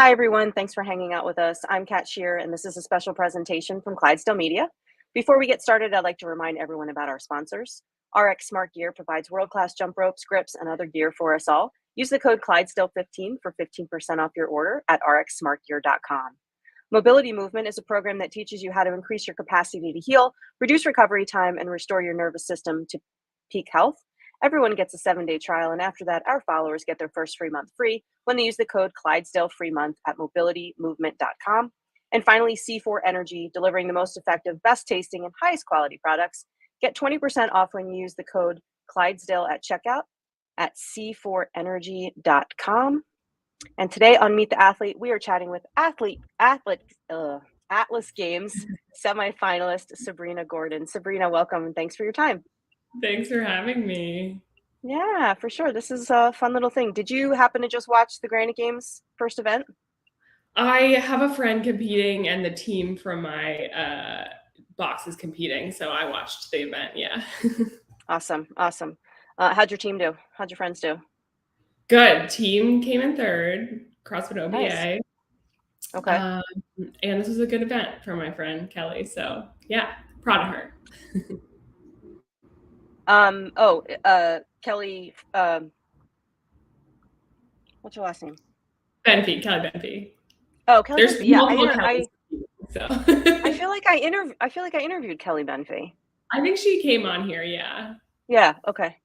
Hi, everyone. Thanks for hanging out with us. I'm Kat Shear, and this is a special presentation from Clydesdale Media. Before we get started, I'd like to remind everyone about our sponsors. RX Smart Gear provides world-class jump ropes, grips, and other gear for us all. Use the code Clydesdale15 for 15% off your order at rxsmartgear.com. Mobility Movement is a program that teaches you how to increase your capacity to heal, reduce recovery time, and restore your nervous system to peak health. Everyone gets a 7-day trial, and after that, our followers get their first free month free when they use the code Clydesdale free month at mobilitymovement.com. And finally, C4 Energy, delivering the most effective, best tasting, and highest quality products. Get 20% off when you use the code Clydesdale at checkout at c4energy.com. And today on Meet the Athlete, we are chatting with Atlas Games semifinalist Sabrina Gordon. Sabrina, welcome and thanks for your time. Thanks for having me. Yeah, for sure. This is a fun little thing. Did you happen to just watch the Granite Games first event? I have a friend competing and the team from my box is competing, so I watched the event, yeah. Awesome. How'd your team do? How'd your friends do? Good. Team came in third, CrossFit OBA. Nice. Okay. And this was a good event for my friend Kelly, so yeah, proud of her. Kelly, what's your last name? Kelly Benfey. Oh, Kelly There's Benfey. Yeah, Kellys, so. I feel like I interviewed Kelly Benfey. I think she came on here, yeah. Yeah, okay.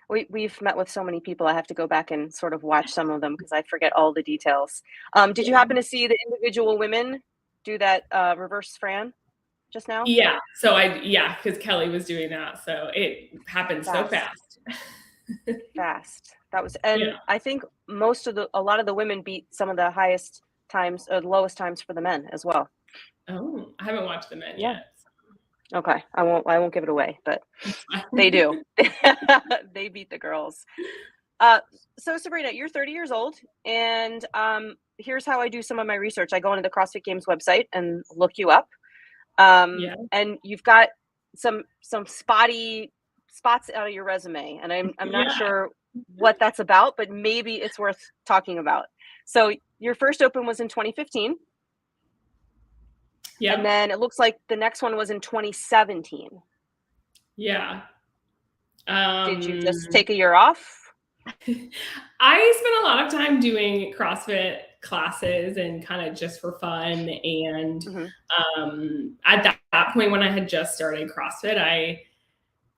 We've met with so many people. I have to go back and sort of watch some of them because I forget all the details. Did you happen to see the individual women do that reverse Fran just now? Yeah. So because Kelly was doing that, so it happened so fast. Fast. That was, and yeah. I think a lot of the women beat some of the highest times or the lowest times for the men as well. Oh, I haven't watched the men yet. Okay, I won't give it away, but they do. They beat the girls. So Sabrina, you're 30 years old, and here's how I do some of my research. I go into the CrossFit Games website and look you up. And you've got some spotty spots out of your resume, and I'm not sure what that's about, but maybe it's worth talking about. So your first Open was in 2015. Yeah. And then it looks like the next one was in 2017. Yeah. Did you just take a year off? I spent a lot of time doing CrossFit classes and kind of just for fun. And at that point, when I had just started CrossFit, I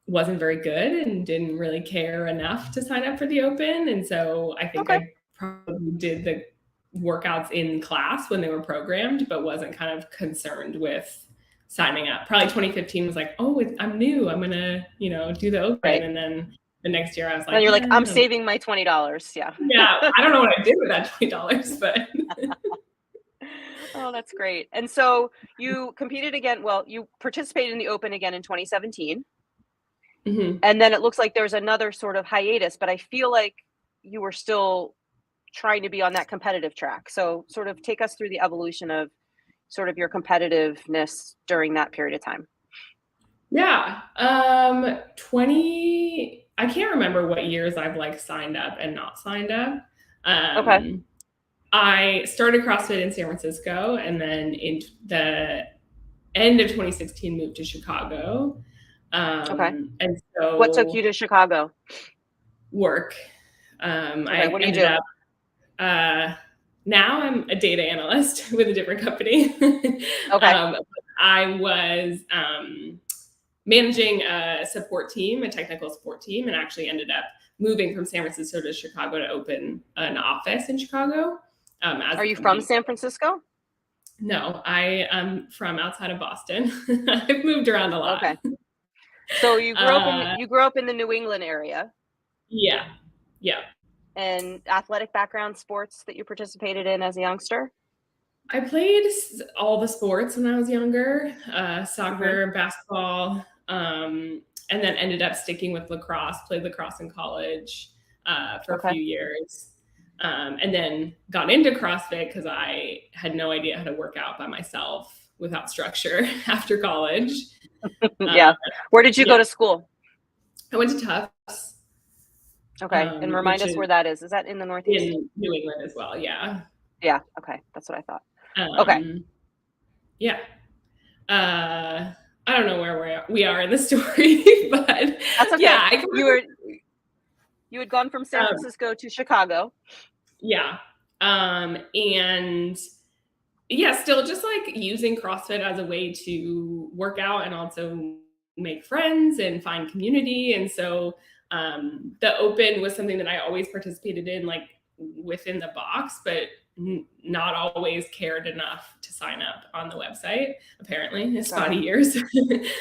wasn't very good and didn't really care enough to sign up for the Open. And so I think I probably did the workouts in class when they were programmed, but wasn't kind of concerned with signing up. Probably 2015 was like, oh, I'm new. I'm going to, do the Open. Right. And then the next year I was like, and you're like, I'm saving my $20. Yeah. Yeah. I don't know what I did with that $20, but. Oh, that's great. And so you competed again. Well, you participated in the Open again in 2017. Mm-hmm. And then it looks like there's another sort of hiatus, but I feel like you were still trying to be on that competitive track. So sort of take us through the evolution of sort of your competitiveness during that period of time. Yeah. I can't remember what years I've signed up and not signed up. Okay. I started CrossFit in San Francisco, and then in the end of 2016 moved to Chicago. Okay. And so what took you to Chicago? Work. What do you do? Now I'm a data analyst with a different company. Okay. I was managing a support team, a technical support team, and actually ended up moving from San Francisco to Chicago to open an office in Chicago. Are you from San Francisco? No, I am from outside of Boston. I've moved around a lot. Okay. So you grew up in the New England area. Yeah. And athletic background, sports that you participated in as a youngster? I played all the sports when I was younger, soccer, basketball, and then ended up sticking with lacrosse, played lacrosse in college for a few years. And then got into CrossFit because I had no idea how to work out by myself without structure after college. Yeah. Where did you go to school? I went to Tufts. Okay. And remind us where that is. Is that in the Northeast? In New England as well, yeah. Yeah. Okay. That's what I thought. Okay. Um, yeah. I don't know where we are in the story, but That's okay. yeah, I kind You had gone from San of, Francisco to Chicago. yeah. And yeah, still just like using CrossFit as a way to work out and also make friends and find community. And so the open was something that I always participated in, like within the box, but not always cared enough to sign up on the website. Apparently, it's Got spotty it. years.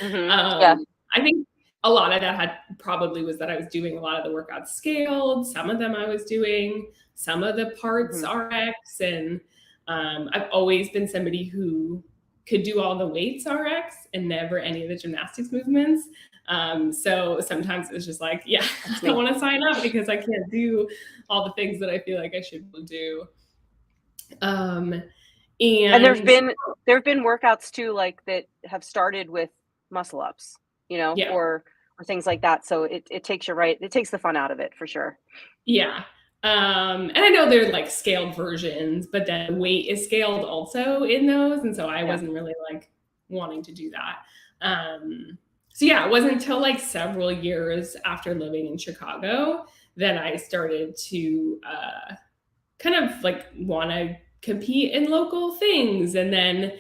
Yeah. I think a lot of that had probably was that I was doing a lot of the workouts scaled. Some of them I was doing, some of the parts RX, and I've always been somebody who could do all the weights RX and never any of the gymnastics movements. So sometimes it's just like, yeah, I don't want to sign up because I can't do all the things that I feel like I should do. And there have been workouts too, like that have started with muscle ups, yeah. or things like that. So it takes it takes the fun out of it for sure. Yeah. And I know they're like scaled versions, but then weight is scaled also in those. And so I wasn't really like wanting to do that. So yeah, it wasn't until like several years after living in Chicago that I started to kind of like want to compete in local things. And then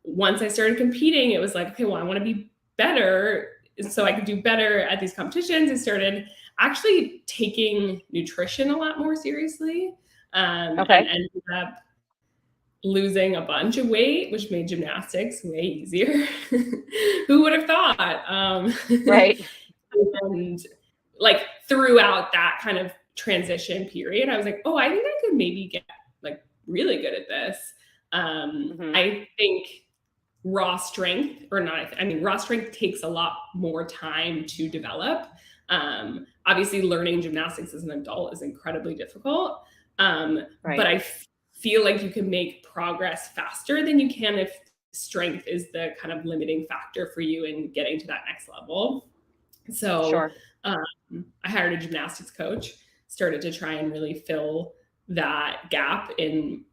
once I started competing, it was like, okay, well, I want to be better. So I could do better at these competitions. I started actually taking nutrition a lot more seriously. And ended up losing a bunch of weight, which made gymnastics way easier. Who would have thought? Right. And like throughout that kind of transition period, I was like, oh, I think I could maybe get like really good at this. I think raw strength raw strength takes a lot more time to develop. Obviously learning gymnastics as an adult is incredibly difficult. But I feel like you can make progress faster than you can if strength is the kind of limiting factor for you in getting to that next level. So I hired a gymnastics coach, started to try and really fill that gap in,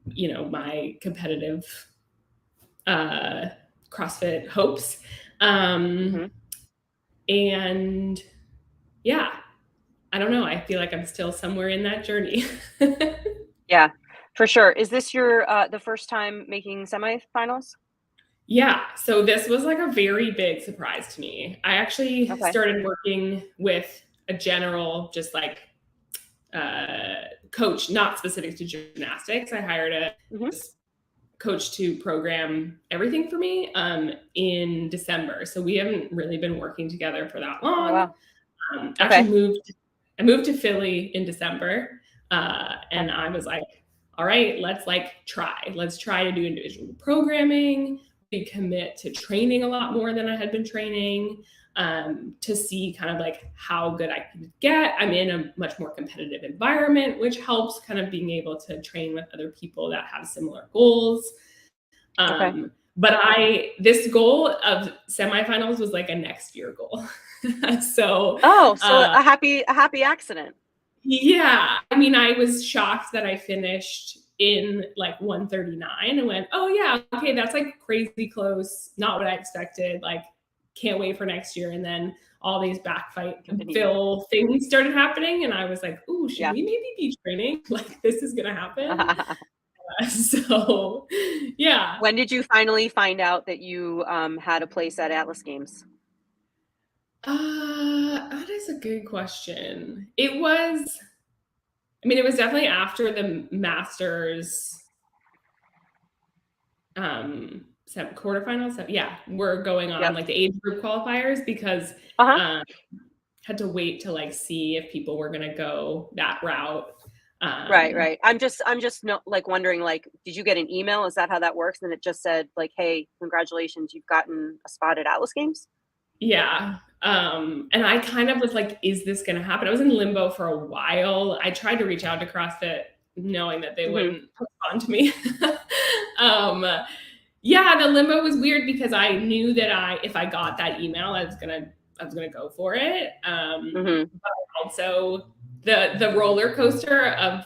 my competitive CrossFit hopes. And yeah, I don't know. I feel like I'm still somewhere in that journey. Yeah, for sure. Is this your the first time making semifinals? Yeah. So this was like a very big surprise to me. I actually started working with a general, just like coach, not specific to gymnastics. I hired a coach to program everything for me in December. So we haven't really been working together for that long. Oh, wow. Actually I moved to Philly in December. And I was like, all right, let's try to do individual programming. We commit to training a lot more than I had been training, to see kind of like how good I could get. I'm in a much more competitive environment, which helps kind of being able to train with other people that have similar goals. But this goal of semifinals was like a next year goal. So a happy accident. Yeah. I mean, I was shocked that I finished in like 139 and went, oh yeah, okay, that's like crazy close. Not what I expected. Like, can't wait for next year. And then all these Phil things started happening. And I was like, ooh, should we maybe be training? Like, this is going to happen. So yeah. When did you finally find out that you had a place at Atlas Games? That is a good question. It was definitely after the Masters quarterfinals. Yeah, we're going on like the age group qualifiers because had to wait to like see if people were going to go that route. Right. I'm just wondering, like, did you get an email? Is that how that works? And it just said like, hey, congratulations, you've gotten a spot at Atlas Games? Yeah. And I kind of was like, is this going to happen? I was in limbo for a while. I tried to reach out to CrossFit knowing that they wouldn't respond to me. Yeah, the limbo was weird because I knew that if I got that email, I was going to go for it. But also the roller coaster of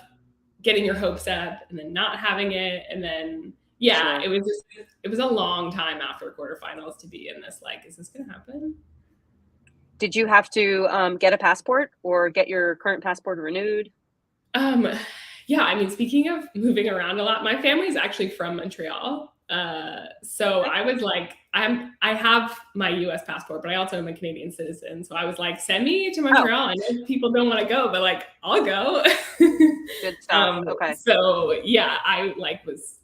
getting your hopes up and then not having it. And then, yeah, Sure. it was a long time after quarterfinals to be in this, like, is this going to happen? Did you have to get a passport or get your current passport renewed? Yeah, I mean, speaking of moving around a lot, my family's actually from Montreal. So Okay. I was like, I have my US passport, but I also am a Canadian citizen. So I was like, send me to Oh, Montreal. I know people don't want to go, but like, I'll go. good stuff. um, Okay. so yeah, I like was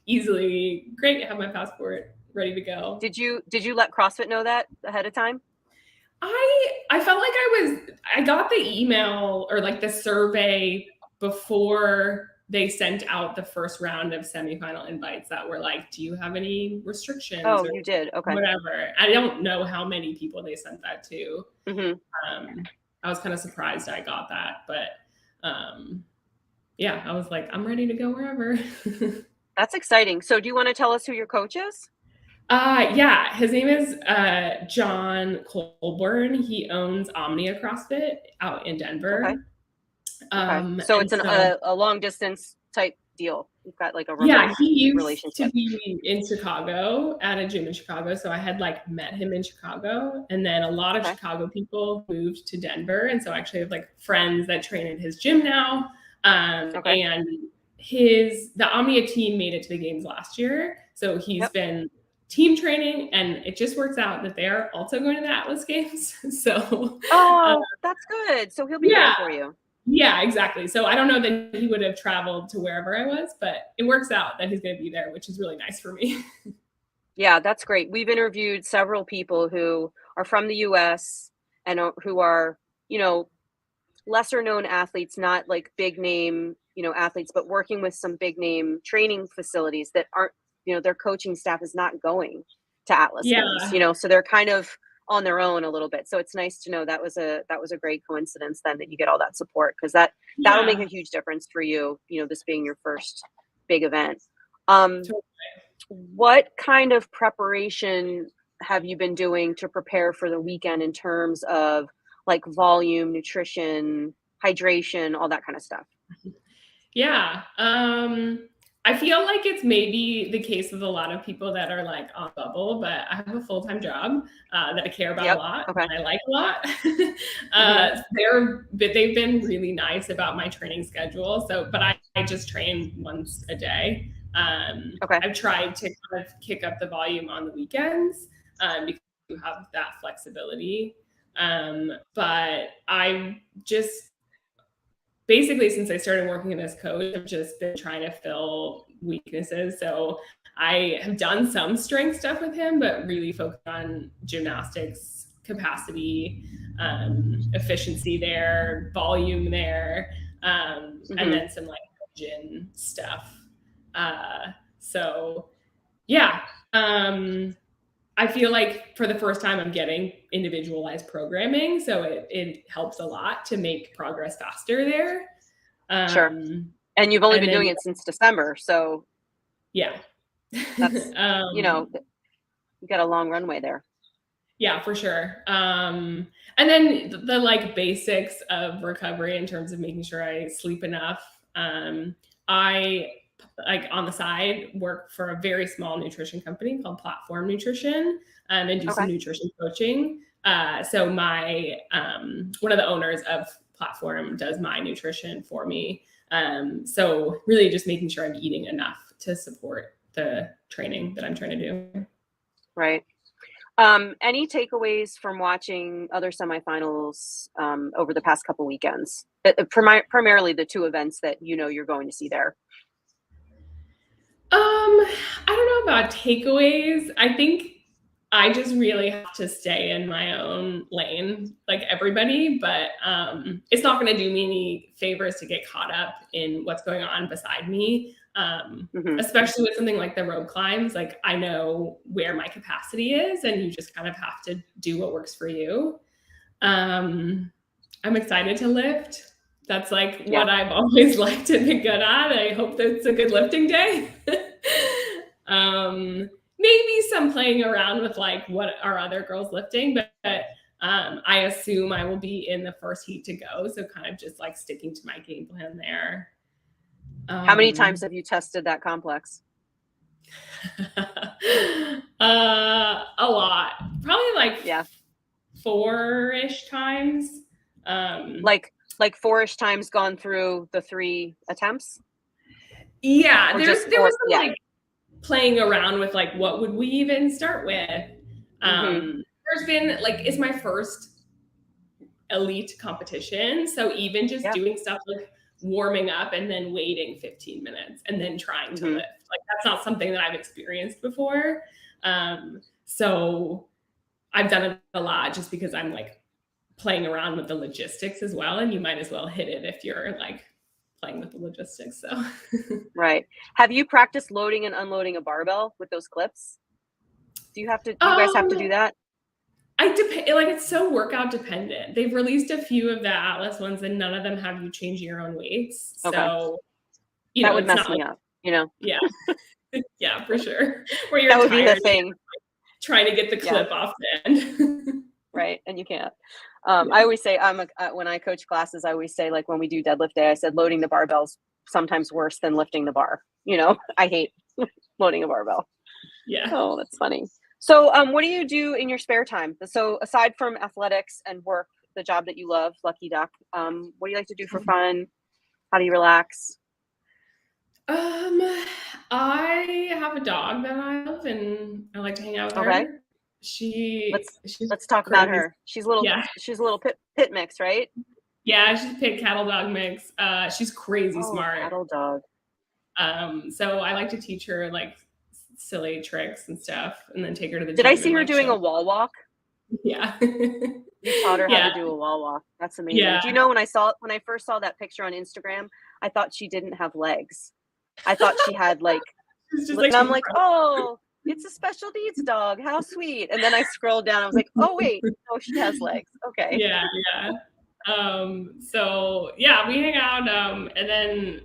easily great to have my passport ready to go. Did you let CrossFit know that ahead of time? I felt like I got the email or like the survey before they sent out the first round of semifinal invites that were like, do you have any restrictions Oh, or you did. Okay. whatever? I don't know how many people they sent that to. Hmm. I was kind of surprised I got that, but yeah, I was like, I'm ready to go wherever. That's exciting. So do you want to tell us who your coach is? Yeah, his name is John Colburn. He owns Omnia CrossFit out in Okay. Denver. Okay. So And it's so a long distance type deal. You've got like a yeah, remote he used to relationship. be in Chicago at a gym in Chicago. So I had like met him in Chicago. And then a lot of Okay. Chicago people moved to Denver. And so I actually have like friends that train at his gym now. Okay. And the Omnia team made it to the games last year. So he's Yep. been team training, and it just works out that they are also going to the Atlas games. So uh, Oh, that's good. So he'll be there yeah, for you. yeah, exactly. So I don't know that he would have traveled to wherever I was, but it works out that he's going to be there, which is really nice for me. Yeah, that's great. We've interviewed several people who are from the US and who are, you know, lesser known athletes, not like big name, athletes, but working with some big name training facilities that aren't, their coaching staff is not going to Atlas games, Yeah, so they're kind of on their own a little bit. So it's nice to know that was a great coincidence then that you get all that support because that'll make a yeah. huge difference for you, this being your first big event. Um, To- what kind of preparation have you been doing to prepare for the weekend in terms of like volume, nutrition, hydration, all that kind of stuff? Yeah. I feel like it's maybe the case with a lot of people that are like on bubble, but I have a full-time job that I care about a Yep. lot Okay. and I like a lot. Hmm. They've been really nice about my training schedule. So, but I just train once a day. Okay. I've tried to kind of kick up the volume on the weekends because you have that flexibility. But I just basically since I started working as coach, I've just been trying to fill weaknesses. So I have done some strength stuff with him, but really focused on gymnastics capacity, efficiency there, volume there, and Hmm. then some like gym stuff. Uh, so yeah, I feel like for the first time I'm getting individualized programming, so it helps a lot to make progress faster there. Sure. Um, And you've only and been then doing it since December, so yeah. that's you know um, you got a long runway there. yeah, for sure. And then the like basics of recovery in terms of making sure I sleep enough. I like on the side work for a very small nutrition company called Platform Nutrition, and do some Okay. nutrition coaching. So my one of the owners of Platform does my nutrition for me. So really just making sure I'm eating enough to support the training that I'm trying to do. Right. Any takeaways from watching other semifinals over the past couple weekends? Primarily the two events that you're going to see there. I don't know about takeaways. I think I just really have to stay in my own lane, like everybody, but it's not going to do me any favors to get caught up in what's going on beside me. Hmm. Especially with something like the road climbs, like I know where my capacity is, and you just kind of have to do what works for you. Um, I'm excited to lift. That's like Yeah. what I've always liked and been good at. I hope that it's a good lifting day. Maybe some playing around with like what are other girls lifting, but I assume I will be in the first heat to go. So kind of just like sticking to my game plan there. How many times have you tested that complex? A lot, probably like Yeah. 4-ish times. Like 4-ish times gone through the 3 attempts? Yeah, Or there just, was some yeah. like playing around with like what would we even start with. There's been like, it's my first elite competition, so even just doing stuff like warming up and then waiting 15 minutes and then trying to lift, like that's not something that I've experienced before. So I've done it a lot just because I'm like playing around with the logistics as well, and you might as well hit it if you're like playing with the logistics. So Right. Have you practiced loading and unloading a barbell with those clips? Do you guys have to do that? Like it's so workout dependent. They've released a few of the Atlas ones and none of them have you changing your own weights. Okay. So, that would it's mess not me up, you know? Yeah. Yeah, for sure. Where you're That would tired be the thing. trying to get the clip off the end. Right, and you can't. I always say when I coach classes, I always say, like, when we do deadlift day, I said loading the barbell's sometimes worse than lifting the bar. You know, I hate loading a barbell. Yeah. Oh, that's funny. So, what do you do in your spare time? So, aside from athletics and work, the job that you love, Lucky Duck, what do you like to do for fun? How do you relax? I have a dog that I love and I like to hang out with her. She's Let's talk crazy. about her. She's a little pit mix, right? Yeah, she's a pit cattle dog mix. She's crazy smart. Cattle dog. So I like to teach her like silly tricks and stuff, and then take her to the gym. Did I see her doing a wall walk? Yeah. You taught her how to do a wall walk. That's amazing. Yeah. Do you know when I first saw that picture on Instagram, I thought she didn't have legs. I thought she had like, and I'm like, oh, it's a special needs dog. How sweet. And then I scrolled down. I was like, oh wait, no, she has legs. Okay. Yeah. So yeah, we hang out. And then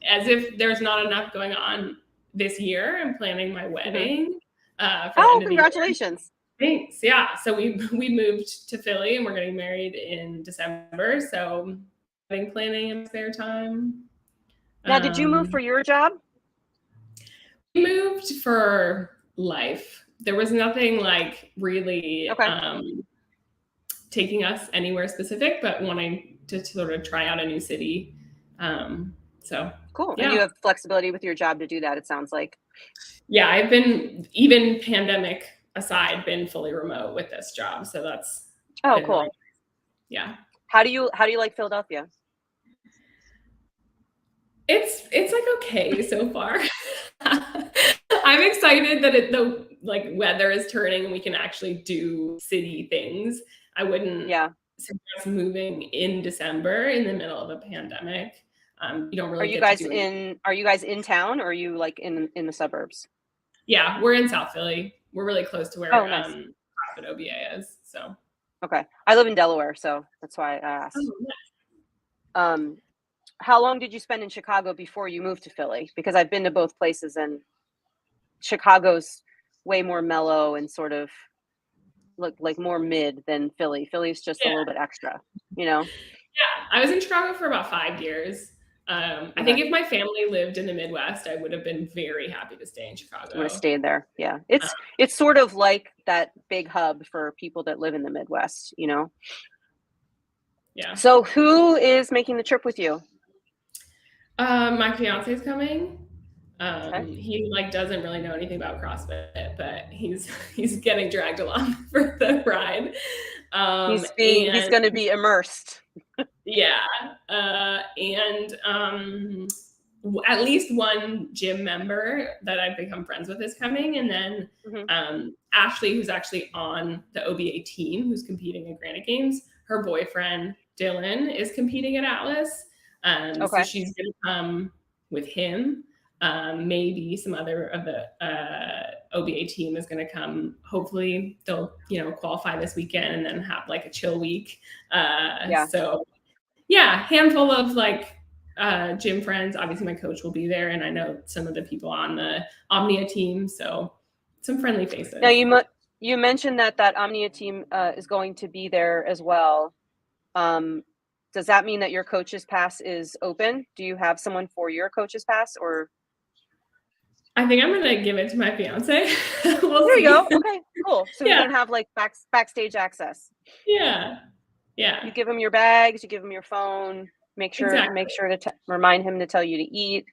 as if there's not enough going on this year, I'm planning my wedding. Congratulations. Thanks. Yeah. So we moved to Philly and we're getting married in December. So wedding planning in spare time. Now, did you move for your job? We moved for life. There was nothing like really taking us anywhere specific, but wanting to sort of try out a new city. So cool. Yeah. And you have flexibility with your job to do that, it sounds like. Yeah, I've been, even pandemic aside, been fully remote with this job. So that's cool. Really, yeah. How do you like Philadelphia? It's like okay so far. I'm excited that the weather is turning and we can actually do city things. I wouldn't suggest moving in December in the middle of a pandemic. You don't really. Are you guys in town, or are you like in the suburbs? Yeah, we're in South Philly. We're really close to where nice. CrossFit OBA is. So okay, I live in Delaware, so that's why I asked. Oh, nice. How long did you spend in Chicago before you moved to Philly? Because I've been to both places, and Chicago's way more mellow and sort of look like more mid than Philly. Philly's just a little bit extra, you know? Yeah, I was in Chicago for about 5 years. I think if my family lived in the Midwest, I would have been very happy to stay in Chicago. Would have stayed there. Yeah. It's sort of like that big hub for people that live in the Midwest, you know? Yeah. So who is making the trip with you? My fiance is coming. He doesn't really know anything about CrossFit, but he's getting dragged along for the ride. He's going to be immersed. Yeah. And at least one gym member that I've become friends with is coming. And then Ashley, who's actually on the OBA team, who's competing at Granite Games, her boyfriend, Dylan, is competing at Atlas. So she's going to come with him. Maybe some other of the OBA team is going to come. Hopefully they'll, qualify this weekend and then have like a chill week. So yeah, handful of gym friends. Obviously my coach will be there, and I know some of the people on the Omnia team. So some friendly faces. Now you mentioned that Omnia team is going to be there as well. does that mean that your coach's pass is open? Do you have someone for your coach's pass, or? I think I'm gonna give it to my fiance. We'll There see. you go. Okay, cool. So Yeah. you can have like backstage access. Yeah. You give him your bags, you give him your phone. Make sure to remind him to tell you to eat.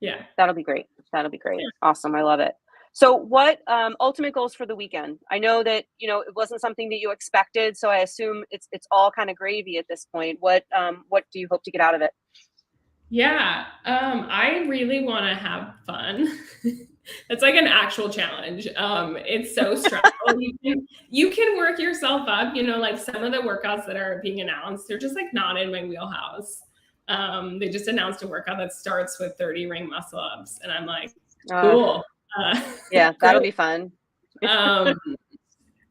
Yeah. That'll be great. That'll be great. Yeah. Awesome. I love it. So what ultimate goals for the weekend? I know that, it wasn't something that you expected, so I assume it's all kind of gravy at this point. What do you hope to get out of it? Yeah. I really want to have fun. It's like an actual challenge. It's so stressful. You can work yourself up, like some of the workouts that are being announced, they're just like not in my wheelhouse. They just announced a workout that starts with 30 ring muscle ups, and I'm like, cool. Yeah, that'll be fun. But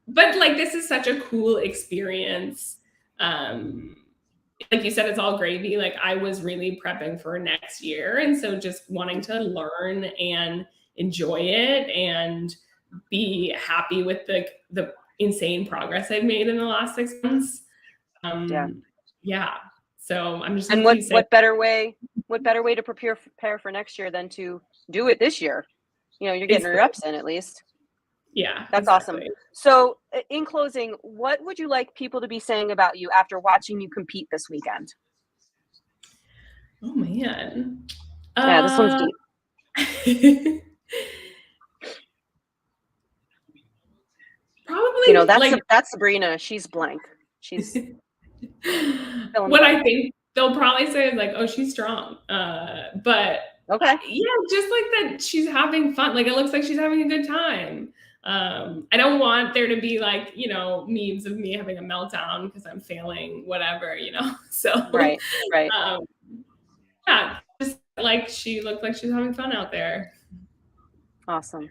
like, this is such a cool experience. Like you said, it's all gravy. Like, I was really prepping for next year. And so just wanting to learn and enjoy it and be happy with the insane progress I've made in the last 6 months. Yeah. So I'm just, and what better way to prepare for next year than to do it this year? You're getting your reps in at least. Yeah. That's awesome. So in closing, what would you like people to be saying about you after watching you compete this weekend? Oh man. Yeah, this one's deep. Probably that's Sabrina. She's blank. She's what I think they'll probably say is like, oh, she's strong. But okay. Yeah, just like that she's having fun. Like, it looks like she's having a good time. I don't want there to be like, memes of me having a meltdown because I'm failing, whatever, So right. Yeah, just like she looked like she's having fun out there. Awesome.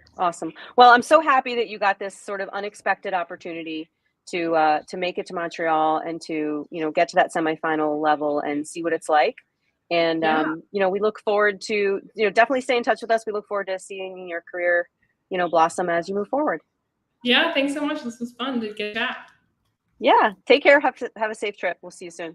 Well, I'm so happy that you got this sort of unexpected opportunity to make it to Montreal and to get to that semifinal level and see what it's like. And we look forward to definitely stay in touch with us. We look forward to seeing your career blossom as you move forward. Yeah, thanks so much. This was fun to get back. Yeah, take care. Have a safe trip. We'll see you soon.